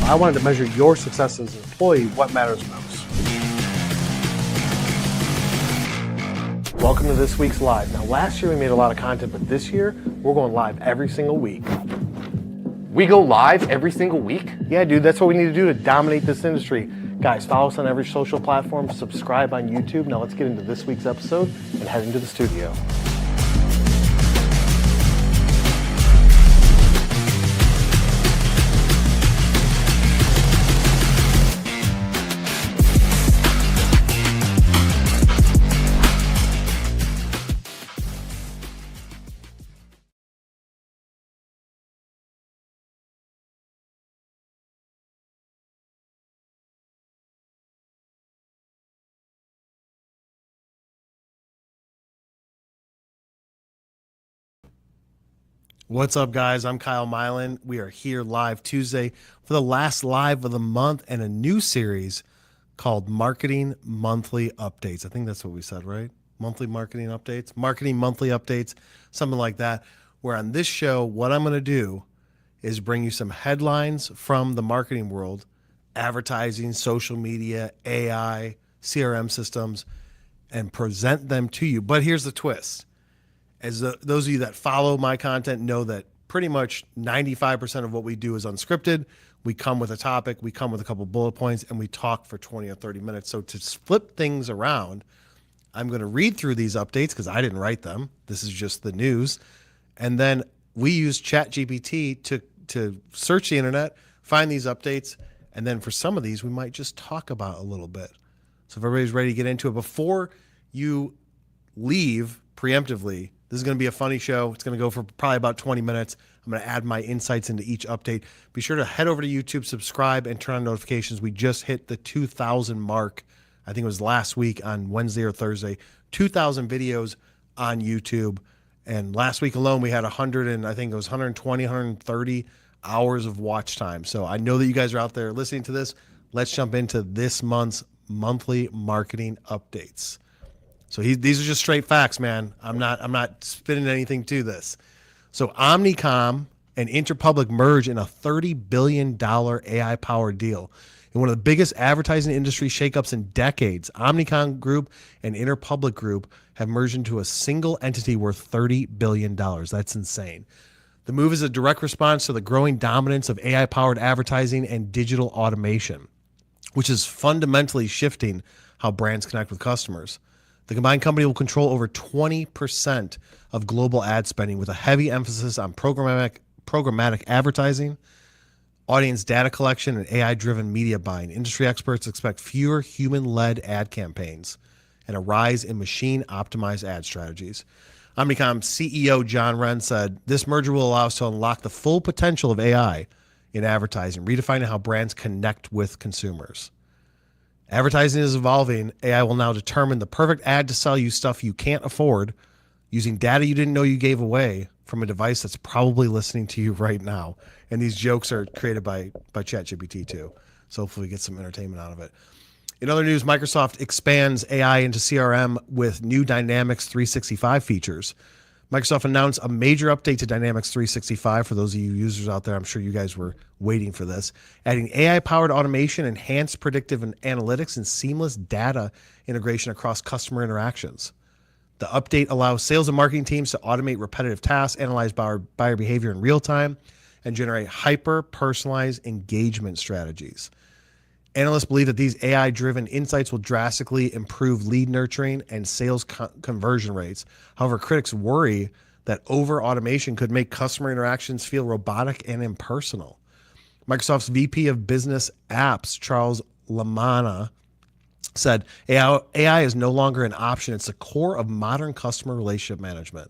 I wanted to measure your success as an employee, what matters most. Welcome to this week's live. Now, last year we made a lot of content, but this year we're going live every single week. We go live every single week? Yeah, dude, that's what we need to do to dominate this industry. Guys, follow us on every social platform, subscribe on YouTube. Now let's get into this week's episode and head into the studio. What's up, guys? I'm Kyle Milan. We are here live Tuesday for the last live of the month and a new series called Marketing Monthly Updates. I think that's what we said, right? Monthly marketing updates, marketing monthly updates, something like that. Where on this show, what I'm going to do is bring you some headlines from the marketing world, advertising, social media, AI, CRM systems, and present them to you. But here's the twist. As those of you that follow my content know that pretty much 95% of what we do is unscripted. We come with a topic, we come with a couple bullet points, and we talk for 20 or 30 minutes. So to flip things around, I'm going to read through these updates because I didn't write them. This is just the news. And then we use ChatGPT to search the internet, find these updates, and then for some of these, we might just talk about a little bit. So if everybody's ready to get into it, before you leave preemptively, this is going to be a funny show. It's going to go for probably about 20 minutes. I'm going to add my insights into each update. Be sure to head over to YouTube, subscribe, and turn on notifications. We just hit the 2,000 mark. I think it was last week on Wednesday or Thursday. 2,000 videos on YouTube. And last week alone, we had 120, 130 hours of watch time. So I know that you guys are out there listening to this. Let's jump into this month's monthly marketing updates. So these are just straight facts, man. I'm not spinning anything to this. So Omnicom and Interpublic merge in a $30 billion AI-powered deal. In one of the biggest advertising industry shakeups in decades, Omnicom Group and Interpublic Group have merged into a single entity worth $30 billion. That's insane. The move is a direct response to the growing dominance of AI-powered advertising and digital automation, which is fundamentally shifting how brands connect with customers. The combined company will control over 20% of global ad spending with a heavy emphasis on programmatic advertising, audience data collection, and AI-driven media buying. Industry experts expect fewer human-led ad campaigns and a rise in machine-optimized ad strategies. Omnicom CEO John Wren said, "This merger will allow us to unlock the full potential of AI in advertising, redefining how brands connect with consumers. Advertising is evolving. AI will now determine the perfect ad to sell you stuff you can't afford using data you didn't know you gave away from a device that's probably listening to you right now." And these jokes are created by ChatGPT too. So hopefully we get some entertainment out of it. In other news, Microsoft expands AI into CRM with new Dynamics 365 features. Microsoft announced a major update to Dynamics 365 for those of you users out there. I'm sure you guys were waiting for this, adding AI-powered automation, enhanced predictive analytics, and seamless data integration across customer interactions. The update allows sales and marketing teams to automate repetitive tasks, analyze buyer behavior in real time, and generate hyper-personalized engagement strategies. Analysts believe that these AI-driven insights will drastically improve lead nurturing and sales conversion rates. However, critics worry that over-automation could make customer interactions feel robotic and impersonal. Microsoft's VP of Business Apps, Charles Lamanna, said, AI is no longer an option. It's the core of modern customer relationship management,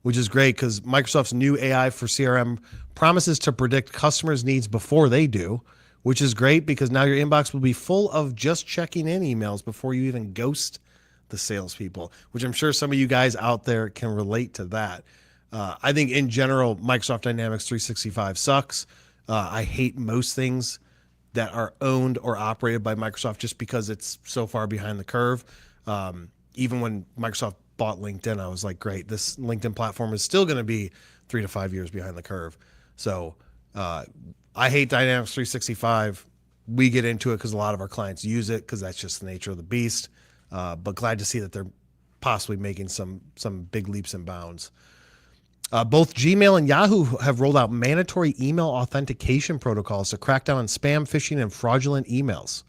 which is great because Microsoft's new AI for CRM promises to predict customers' needs before they do, which is great because now your inbox will be full of just checking in emails before you even ghost the salespeople, which I'm sure some of you guys out there can relate to that. I think in general, Microsoft Dynamics 365 sucks. I hate most things that are owned or operated by Microsoft just because it's so far behind the curve. Even when Microsoft bought LinkedIn, I was like, great, this LinkedIn platform is still going to be 3 to 5 years behind the curve. So I hate Dynamics 365. We get into it because a lot of our clients use it because that's just the nature of the beast. But glad to see that they're possibly making some big leaps and bounds. Both Gmail and Yahoo have rolled out mandatory email authentication protocols to crack down on spam, phishing, and fraudulent emails.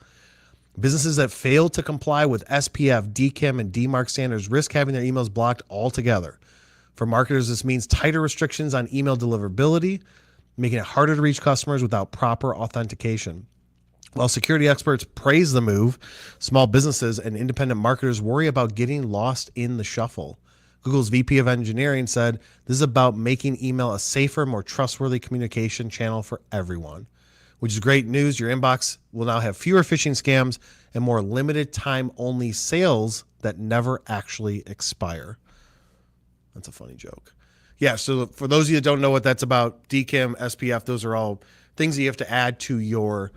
Businesses that fail to comply with SPF, DKIM, and DMARC standards risk having their emails blocked altogether. For marketers, this means tighter restrictions on email deliverability, making it harder to reach customers without proper authentication. While security experts praise the move, small businesses and independent marketers worry about getting lost in the shuffle. Google's VP of Engineering said, "This is about making email a safer, more trustworthy communication channel for everyone," which is great news. Your inbox will now have fewer phishing scams and more limited time only sales that never actually expire. That's a funny joke. Yeah, so for those of you that don't know what that's about, DKIM, SPF, those are all things that you have to add to your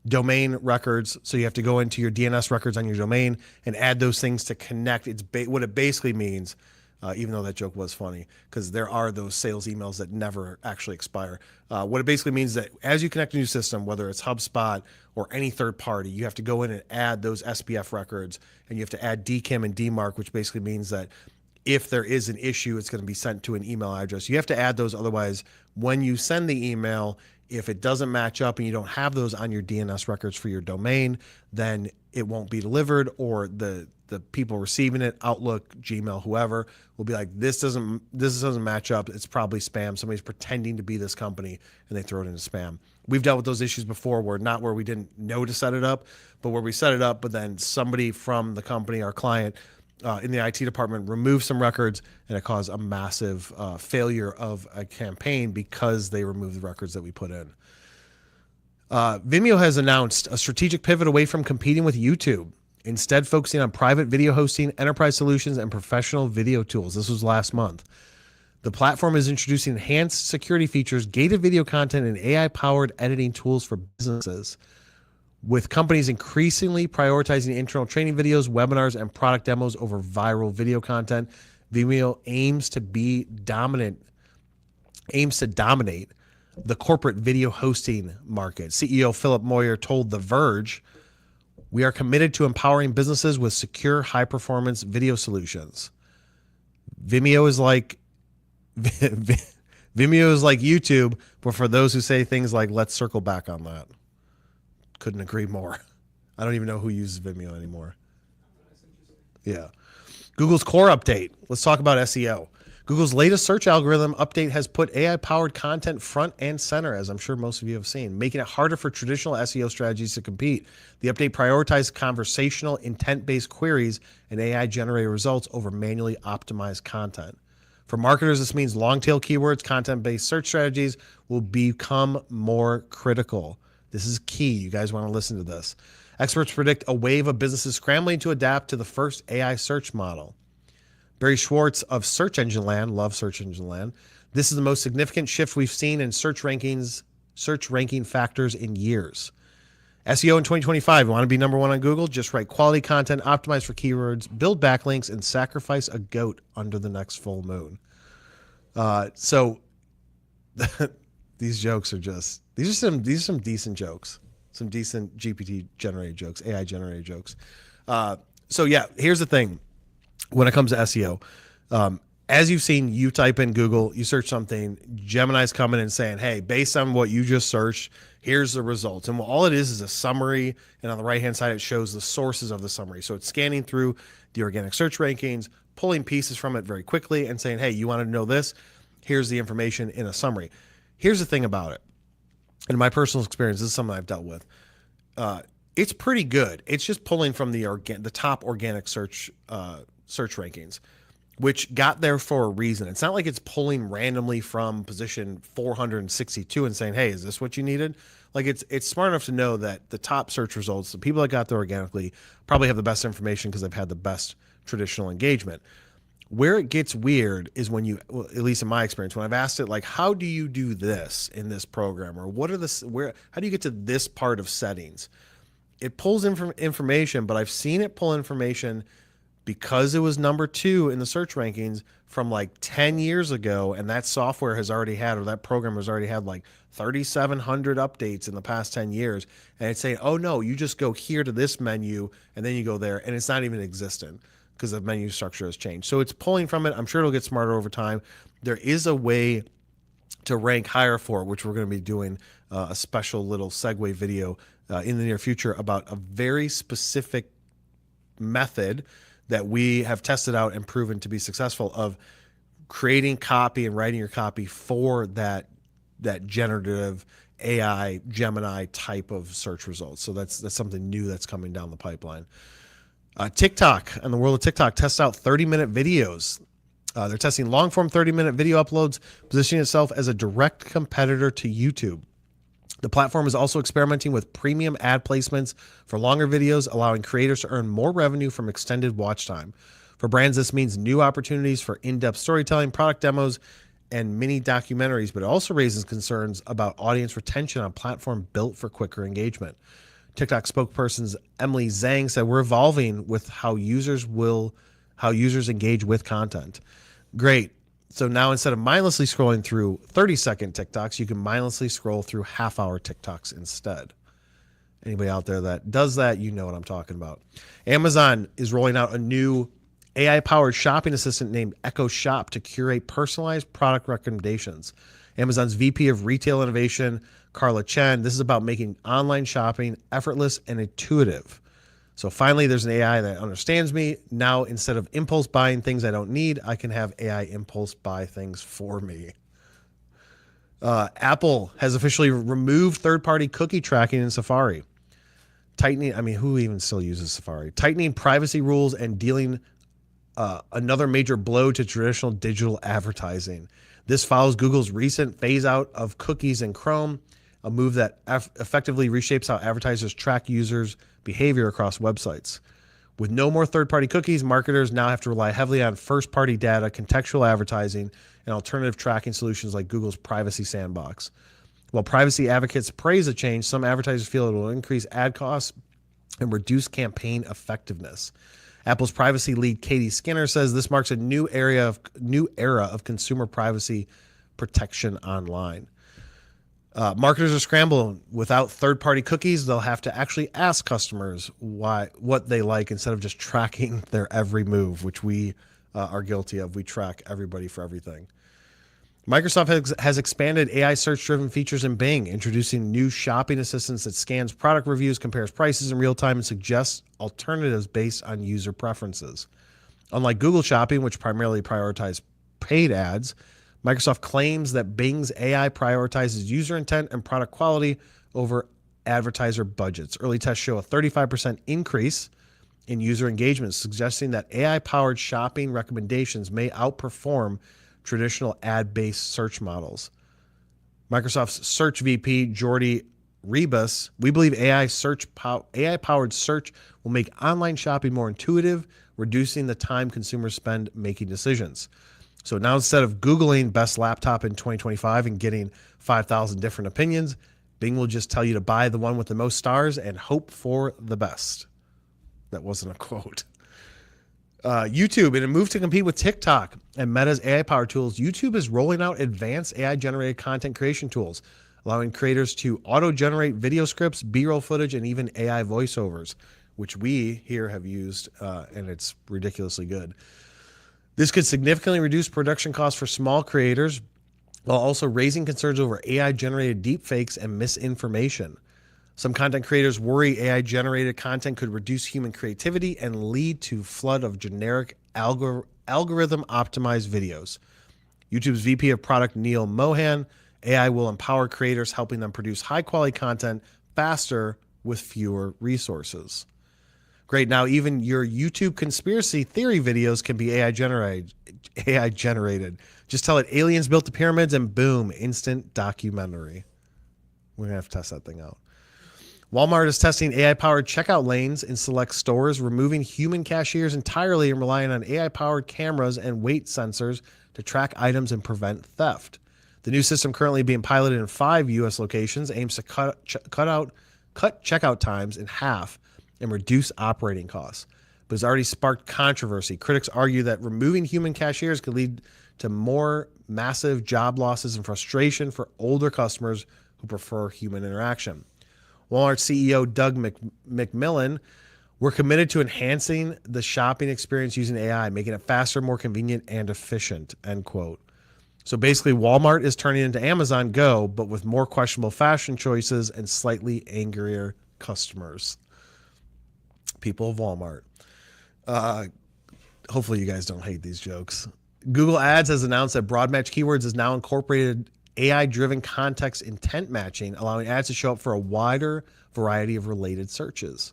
domain records. So you have to go into your DNS records on your domain and add those things to connect. It's what it basically means, even though that joke was funny, because there are those sales emails that never actually expire. What it basically means is that as you connect a new system, whether it's HubSpot or any third party, you have to go in and add those SPF records, and you have to add DKIM and DMARC, which basically means that if there is an issue, it's going to be sent to an email address. You have to add those. Otherwise, when you send the email, if it doesn't match up and you don't have those on your DNS records for your domain, then it won't be delivered, or the people receiving it, Outlook, Gmail, whoever, will be like, this doesn't match up. It's probably spam. Somebody's pretending to be this company, and they throw it into spam. We've dealt with those issues before, where we didn't know to set it up, but where we set it up, but then somebody from the company, our client, in the IT department, removed some records, and it caused a massive failure of a campaign because they removed the records that we put in. Vimeo has announced a strategic pivot away from competing with YouTube, instead focusing on private video hosting, enterprise solutions, and professional video tools. This was last month. The platform is introducing enhanced security features, gated video content, and AI-powered editing tools for businesses. With companies increasingly prioritizing internal training videos, webinars, and product demos over viral video content, Vimeo aims to dominate the corporate video hosting market. CEO Philip Moyer told The Verge, "We are committed to empowering businesses with secure, high-performance video solutions." Vimeo is like YouTube, but for those who say things like, "Let's circle back on that." Couldn't agree more. I don't even know who uses Vimeo anymore. Yeah. Google's core update. Let's talk about SEO. Google's latest search algorithm update has put AI-powered content front and center, as I'm sure most of you have seen, making it harder for traditional SEO strategies to compete. The update prioritized conversational, intent-based queries and AI-generated results over manually optimized content. For marketers, this means long-tail keywords, content-based search strategies will become more critical. This is key. You guys want to listen to this. Experts predict a wave of businesses scrambling to adapt to the first AI search model. Barry Schwartz of Search Engine Land, love Search Engine Land. "This is the most significant shift we've seen in search ranking factors in years. SEO in 2025, you want to be number one on Google? Just write quality content, optimize for keywords, build backlinks, and sacrifice a goat under the next full moon." So these jokes are these are some decent jokes, some decent GPT generated jokes, AI generated jokes. So yeah, here's the thing. When it comes to SEO, as you've seen, you type in Google, you search something, Gemini's coming and saying, "Hey, based on what you just searched, here's the results." And all it is a summary. And on the right-hand side, it shows the sources of the summary. So it's scanning through the organic search rankings, pulling pieces from it very quickly and saying, "Hey, you want to know this? Here's the information in a summary." Here's the thing about it. In my personal experience, this is something I've dealt with. It's pretty good. It's just pulling from the top organic search rankings, which got there for a reason. It's not like it's pulling randomly from position 462 and saying, "Hey, is this what you needed?" Like it's smart enough to know that the top search results, the people that got there organically, probably have the best information because they've had the best traditional engagement. Where it gets weird is when well, at least in my experience, when I've asked it, like, "How do you do this in this program?" Or how do you get to this part of settings? It pulls information, but I've seen it pull information because it was number 2 in the search rankings from like 10 years ago, and that software has already had, or that program has already had like 3,700 updates in the past 10 years. And it's saying, oh no, you just go here to this menu and then you go there, and it's not even existent because the menu structure has changed. So it's pulling from it. I'm sure it'll get smarter over time. There is a way to rank higher for it, which we're going to be doing a special little segue video in the near future about a very specific method that we have tested out and proven to be successful of creating copy and writing your copy for that generative AI Gemini type of search results. So that's something new that's coming down the pipeline. TikTok, and the world of TikTok, tests out 30-minute videos. They're testing long-form 30-minute video uploads, positioning itself as a direct competitor to YouTube. The platform is also experimenting with premium ad placements for longer videos, allowing creators to earn more revenue from extended watch time. For brands, this means new opportunities for in-depth storytelling, product demos, and mini documentaries, but it also raises concerns about audience retention on a platform built for quicker engagement. TikTok spokesperson Emily Zhang said, "We're evolving with how users engage with content." Great. So now instead of mindlessly scrolling through 30-second TikToks, you can mindlessly scroll through half-hour TikToks instead. Anybody out there that does that, you know what I'm talking about. Amazon is rolling out a new AI-powered shopping assistant named Echo Shop to curate personalized product recommendations. Amazon's VP of Retail Innovation, Carla Chen, this is about making online shopping effortless and intuitive. So finally, there's an AI that understands me. Now, instead of impulse buying things I don't need, I can have AI impulse buy things for me. Apple has officially removed third-party cookie tracking in Safari. Who even still uses Safari? Tightening privacy rules and dealing another major blow to traditional digital advertising. This follows Google's recent phase-out of cookies in Chrome, a move that effectively reshapes how advertisers track users' behavior across websites. With no more third-party cookies, marketers now have to rely heavily on first-party data, contextual advertising, and alternative tracking solutions like Google's Privacy Sandbox. While privacy advocates praise the change, some advertisers feel it will increase ad costs and reduce campaign effectiveness. Apple's privacy lead Katie Skinner says this marks a new era of consumer privacy protection online. Marketers are scrambling. Without third-party cookies, they'll have to actually ask customers what they like instead of just tracking their every move, which we are guilty of. We track everybody for everything. Microsoft has expanded AI search-driven features in Bing, introducing new shopping assistants that scans product reviews, compares prices in real time, and suggests alternatives based on user preferences. Unlike Google Shopping, which primarily prioritizes paid ads, Microsoft claims that Bing's AI prioritizes user intent and product quality over advertiser budgets. Early tests show a 35% increase in user engagement, suggesting that AI-powered shopping recommendations may outperform traditional ad-based search models. Microsoft's search VP, Jordi Rebus, we believe AI-powered search will make online shopping more intuitive, reducing the time consumers spend making decisions. So now instead of Googling best laptop in 2025 and getting 5,000 different opinions, Bing will just tell you to buy the one with the most stars and hope for the best. That wasn't a quote. YouTube, in a move to compete with TikTok and Meta's AI-powered tools, YouTube is rolling out advanced AI-generated content creation tools, allowing creators to auto-generate video scripts, B-roll footage, and even AI voiceovers, which we here have used, and it's ridiculously good. This could significantly reduce production costs for small creators while also raising concerns over AI-generated deepfakes and misinformation. Some content creators worry AI-generated content could reduce human creativity and lead to a flood of generic algorithm-optimized videos. YouTube's VP of Product, Neil Mohan, AI will empower creators, helping them produce high-quality content faster with fewer resources. Great. Now, even your YouTube conspiracy theory videos can be AI generated. Just tell it aliens built the pyramids and boom, instant documentary. We're going to have to test that thing out. Walmart is testing AI-powered checkout lanes in select stores, removing human cashiers entirely and relying on AI-powered cameras and weight sensors to track items and prevent theft. The new system, currently being piloted in 5 U.S. locations, aims to cut checkout times in half and reduce operating costs. but has already sparked controversy. Critics argue that removing human cashiers could lead to more massive job losses and frustration for older customers who prefer human interaction. Walmart CEO Doug McMillan, we're committed to enhancing the shopping experience using AI, making it faster, more convenient, and efficient, end quote. So basically, Walmart is turning into Amazon Go, but with more questionable fashion choices and slightly angrier customers. People of Walmart. Hopefully you guys don't hate these jokes. Google Ads has announced that broad match keywords has now incorporated AI-driven context intent matching, allowing ads to show up for a wider variety of related searches.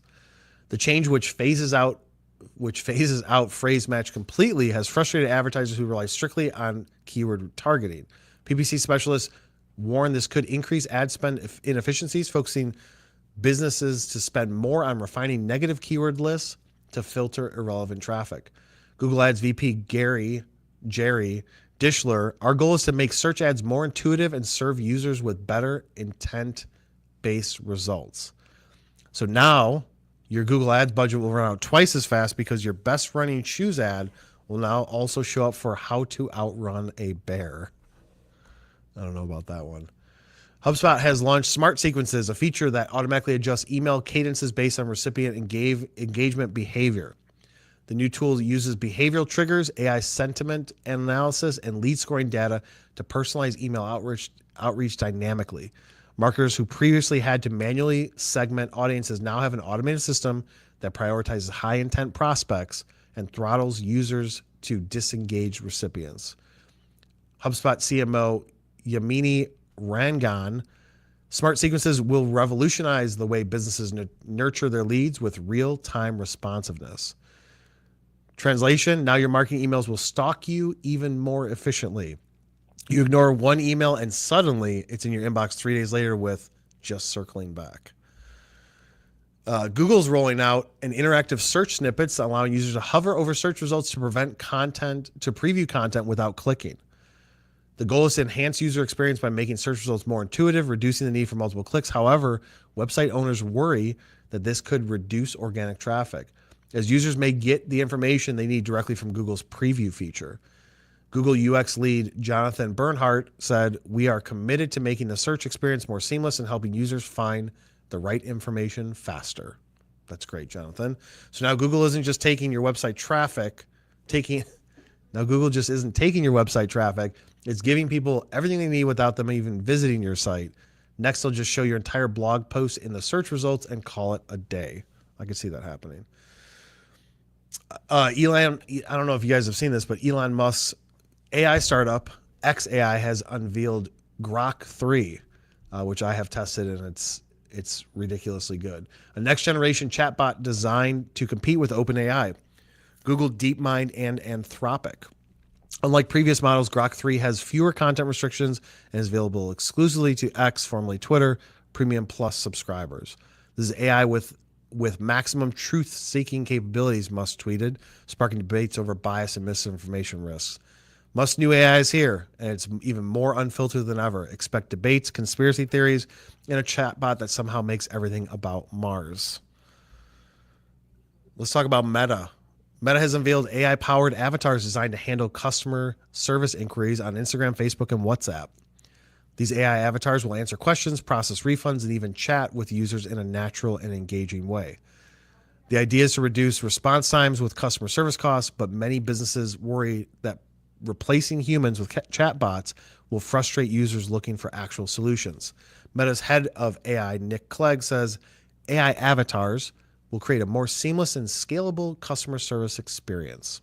The change, which phases out phrase match completely, has frustrated advertisers who rely strictly on keyword targeting. PPC specialists warn this could increase ad spend inefficiencies, focusing businesses to spend more on refining negative keyword lists to filter irrelevant traffic. Google Ads VP Jerry Dishler, our goal is to make search ads more intuitive and serve users with better intent-based results. So now your Google Ads budget will run out twice as fast because your best running shoes ad will now also show up for how to outrun a bear. I don't know about that one. HubSpot has launched Smart Sequences, a feature that automatically adjusts email cadences based on recipient engagement behavior. The new tool uses behavioral triggers, AI sentiment analysis, and lead scoring data to personalize email outreach dynamically. Marketers who previously had to manually segment audiences now have an automated system that prioritizes high-intent prospects and throttles users to disengage recipients. HubSpot CMO Yamini Rangan, Smart Sequences will revolutionize the way businesses nurture their leads with real-time responsiveness. Translation, now your marketing emails will stalk you even more efficiently. You ignore one email and suddenly it's in your inbox 3 days later with just circling back. Google's rolling out an interactive search snippets allowing users to hover over search results to preview content without clicking. The goal is to enhance user experience by making search results more intuitive, reducing the need for multiple clicks. However, website owners worry that this could reduce organic traffic, as users may get the information they need directly from Google's preview feature. Google UX lead Jonathan Bernhardt said, "We are committed to making the search experience more seamless and helping users find the right information faster." That's great, Jonathan. So now Google isn't just taking your website traffic, Google just isn't taking your website traffic. It's giving people everything they need without them even visiting your site. Next, they'll just show your entire blog post in the search results and call it a day. I can see that happening. Elon, I don't know if you guys have seen this, but Elon Musk's AI startup, XAI, has unveiled Grok 3, which I have tested, and it's ridiculously good. A next-generation chatbot designed to compete with OpenAI, Google DeepMind, and Anthropic. Unlike previous models, Grok 3 has fewer content restrictions and is available exclusively to X, formerly Twitter, Premium Plus subscribers. This is AI with maximum truth-seeking capabilities, Musk tweeted, sparking debates over bias and misinformation risks. Musk's new AI is here, and it's even more unfiltered than ever. Expect debates, conspiracy theories, and a chatbot that somehow makes everything about Mars. Let's talk about Meta. Meta has unveiled AI-powered avatars designed to handle customer service inquiries on Instagram, Facebook, and WhatsApp. These AI avatars will answer questions, process refunds, and even chat with users in a natural and engaging way. The idea is to reduce response times with customer service costs, but many businesses worry that replacing humans with chatbots will frustrate users looking for actual solutions. Meta's head of AI, Nick Clegg, says AI avatars will create a more seamless and scalable customer service experience.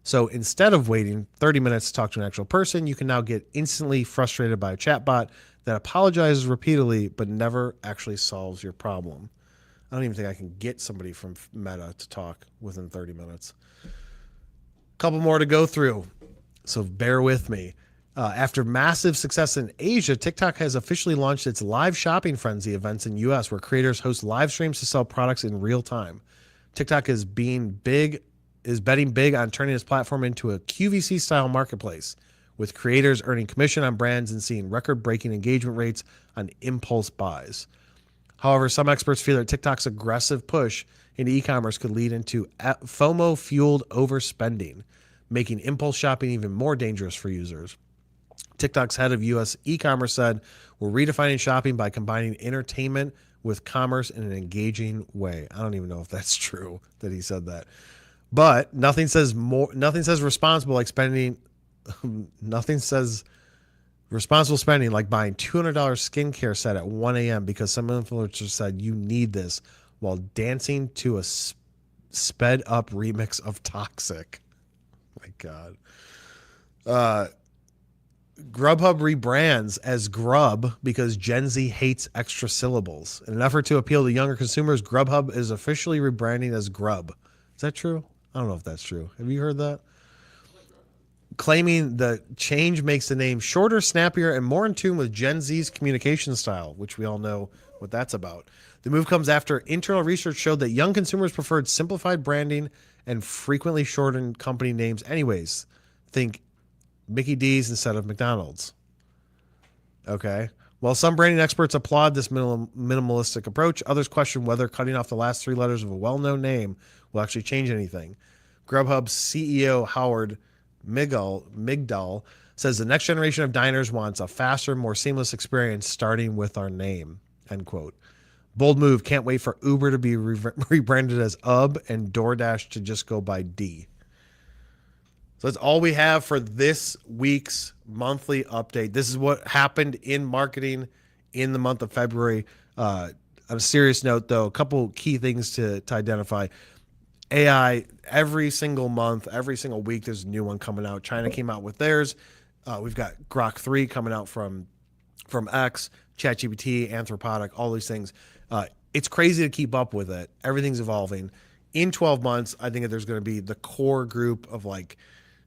So instead of waiting 30 minutes to talk to an actual person, you can now get instantly frustrated by a chatbot that apologizes repeatedly but never actually solves your problem. I don't even think I can get somebody from Meta to talk within 30 minutes. Couple more to go through, so bear with me. After massive success in Asia, TikTok has officially launched its live shopping frenzy events in U.S., where creators host live streams to sell products in real time. TikTok is betting big on turning its platform into a QVC-style marketplace, with creators earning commission on brands and seeing record-breaking engagement rates on impulse buys. However, some experts fear that TikTok's aggressive push into e-commerce could lead into FOMO-fueled overspending, making impulse shopping even more dangerous for users. TikTok's head of U.S. e-commerce said, "We're redefining shopping by combining entertainment with commerce in an engaging way." I don't even know if that's true that he said that, but nothing says responsible like spending. Nothing says responsible spending like buying $200 skincare set at 1 a.m. because some influencer said you need this while dancing to a sped up remix of Toxic. Oh my God. Grubhub rebrands as Grub because Gen Z hates extra syllables. In an effort to appeal to younger consumers, Grubhub is officially rebranding as Grub. Is that true? I don't know if that's true. Have you heard that? Claiming the change makes the name shorter, snappier, and more in tune with Gen Z's communication style, which we all know what that's about. The move comes after internal research showed that young consumers preferred simplified branding and frequently shortened company names anyways. Think Mickey D's instead of McDonald's. Okay. While some branding experts applaud this minimalistic approach, others question whether cutting off the last three letters of a well-known name will actually change anything. Grubhub's CEO Howard Migdal says the next generation of diners wants a faster, more seamless experience starting with our name, end quote. Bold move. Can't wait for Uber to be rebranded as UB and DoorDash to just go by D. So that's all we have for this week's monthly update. This is what happened in marketing in the month of February. On a serious note, though, a couple key things to identify. AI, every single month, every single week, there's a new one coming out. China came out with theirs. We've got Grok 3 coming out from X, ChatGPT, Anthropic, all these things. It's crazy to keep up with it. Everything's evolving. In 12 months, I think that there's going to be the core group of like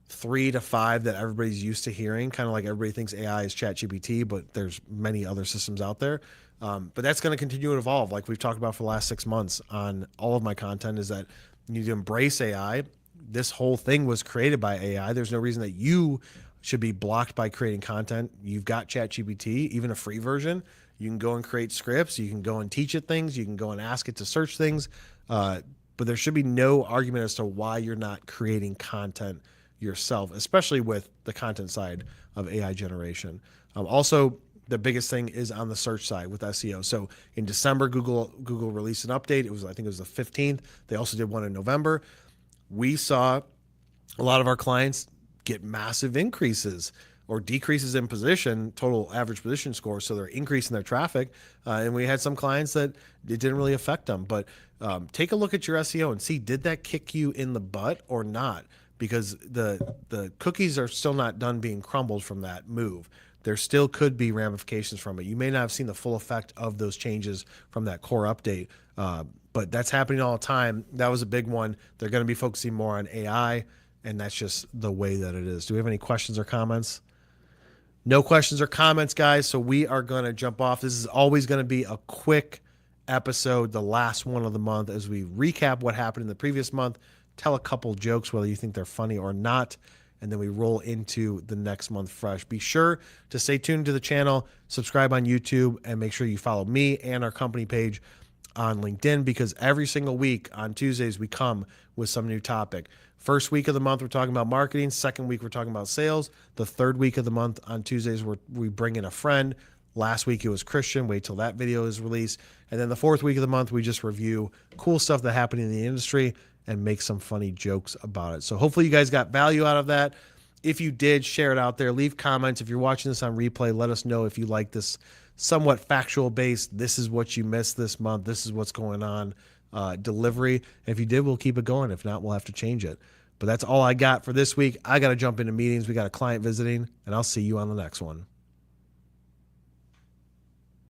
3 to 5 that everybody's used to hearing. Kind of like everybody thinks AI is ChatGPT, but there's many other systems out there. But that's going to continue to evolve. Like we've talked about for the last 6 months on all of my content is that you need to embrace AI. This whole thing was created by AI. There's no reason that you should be blocked by creating content. You've got ChatGPT, even a free version. You can go and create scripts. You can go and teach it things. You can go and ask it to search things. But there should be no argument as to why you're not creating content yourself, especially with the content side of AI generation. Also, the biggest thing is on the search side with SEO. So in December, Google released an update. I think it was the 15th. They also did one in November. We saw a lot of our clients get massive increases or decreases in position, total average position score. So they're increasing their traffic. And we had some clients that it didn't really affect them. But take a look at your SEO and see, did that kick you in the butt or not? Because the cookies are still not done being crumbled from that move. There still could be ramifications from it. You may not have seen the full effect of those changes from that core update, but that's happening all the time. That was a big one. They're going to be focusing more on AI, and that's just the way that it is. Do we have any questions or comments? No questions or comments, guys, so we are going to jump off. This is always going to be a quick episode, the last one of the month, as we recap what happened in the previous month, tell a couple jokes, whether you think they're funny or not, and then we roll into the next month fresh. Be sure to stay tuned to the channel, subscribe on YouTube, and make sure you follow me and our company page on LinkedIn, because every single week on Tuesdays, we come with some new topic. First week of the month, we're talking about marketing. Second week, we're talking about sales. The third week of the month on Tuesdays, we bring in a friend. Last week, it was Christian. Wait till that video is released. And then the fourth week of the month, we just review cool stuff that happened in the industry and make some funny jokes about it. So hopefully you guys got value out of that. If you did, share it out there. Leave comments. If you're watching this on replay, let us know if you like this somewhat factual based, this is what you missed this month, this is what's going on delivery. If you did, we'll keep it going. If not, we'll have to change it. But that's all I got for this week. I got to jump into meetings. We got a client visiting, and I'll see you on the next one.